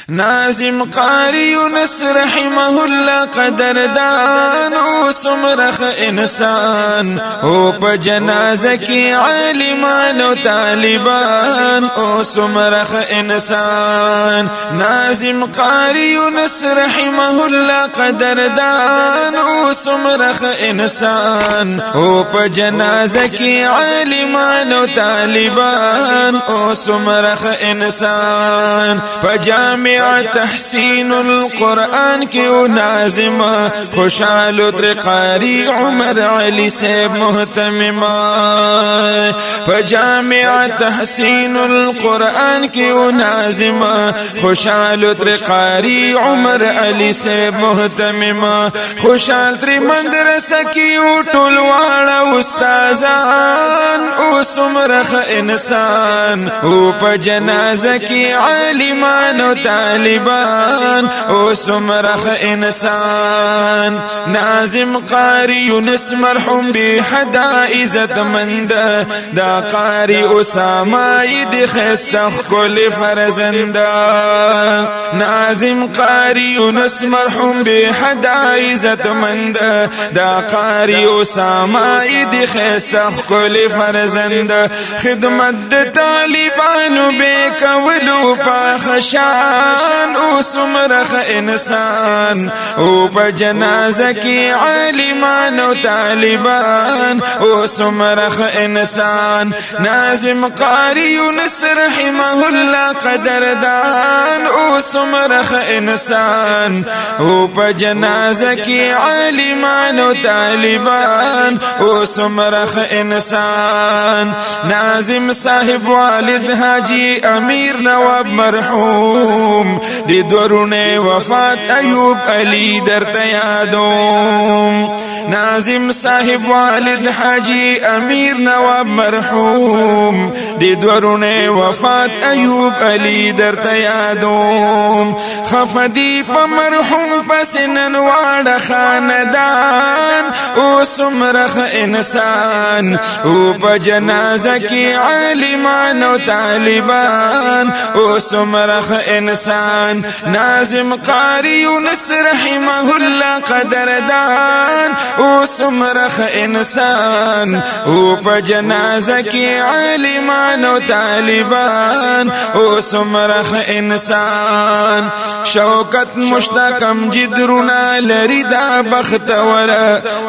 ناظم قاری یونس رحمه الله قدردان او سمرخ انسان او په جنازه کې عالمان او طالبان او سمرخ انسان ناظم قاری یونس رحمه الله قدردان او سمرخ انسان او په جنازه کې عالمان او طالبان او سمرخ انسان په جامع تحسین القرآن کی و ناظم خوشحال تر قاری عمر علی صاحب محتمم فجامع تحسین القرآن کی و ناظم خوشحال تر قاری عمر علی صاحب محتمم خوشحال تر مدرسه کی و ټولواړه استادان او سمرخ انسان او په جنازه کی عالمان او طالبان او سمرخ انسان ناظم قاری یونس مرحوم بی حدا عزت مند دا قاری اسامه دی خستخ کل فرزند ناظم قاری یونس مرحوم بی حدا عزت مند دا قاری اسامه دی خستخ کل فرزند خدمت طالبانو بے کولو پاخشان او سمرخ انسان او په جنازه کې عالمان او طالبان او سمرخ انسان ناظم قاری یونس رحمه الله قدردان او سمرخ انسان او په جنازه کې عالمان او طالبان او سمرخ انسان ناظم صاحب والد حاجی امیر نواب مرحوم دی دورونه وفات ایوب علی درته یادوم ناظم صاحب والد حاجی امیر نواب مرحوم دی دورونه وفات ایوب علی درته یادوم خفدی په مرحوم پس نن واړه خاندان او سمرخ انسان او په جنازه کې عالمان او طالبان او سمرخ انسان ناظم قاری یونس رحمه الله قدردان او سمرخ انسان او په جنازه کې عالمان او طالبان او سمرخ انسان شوکت مشتاقم جدرنا لري دا بختور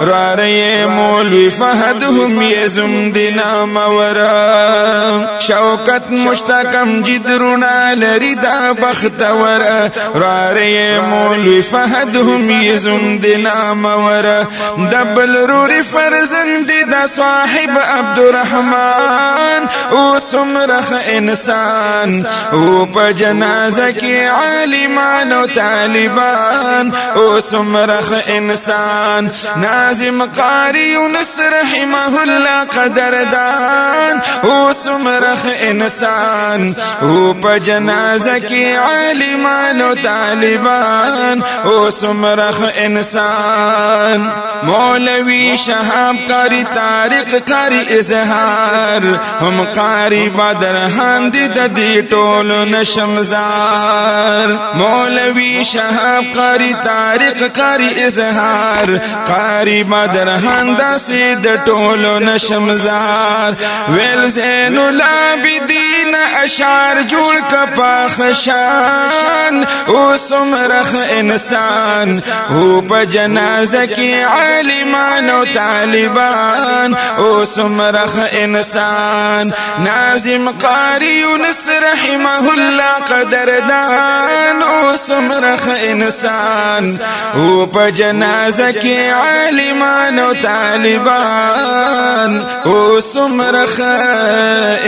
راره مولوی فهد هم یزم دینا مورا شوکت مشتاقم جدرنا لري دا بختور راره مولوی فهد هم یزم دینا مورا دبل رور فرزند دا صاحب عبدالرحمن او سمرخ انسان او په جنازه کې عالمان او طالبان او سمرخ انسان ناظم قاری یونس رحمه الله قدردان او سمرخ انسان او په جنازه کې عالمان او طالبان او سمرخ انسان مولوی شهاب قاری طارق قاری اظهار هم قاری بدرحان دی د دې ټولو نشمزار مولوی شهاب قاری طارق قاری اظهار قاری بدرحان داسې د ټولو نشمزار ویل زین العابدین اشعار جوړ کپا خشان او سمرخ انسان او په جنازه کې عالمان او طالبان او سمرخ انسان ناظم قاری یونس رحمه الله قدردان او سمرخ انسان او په جنازه کې عالمان او طالبان او سمرخ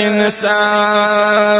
انسان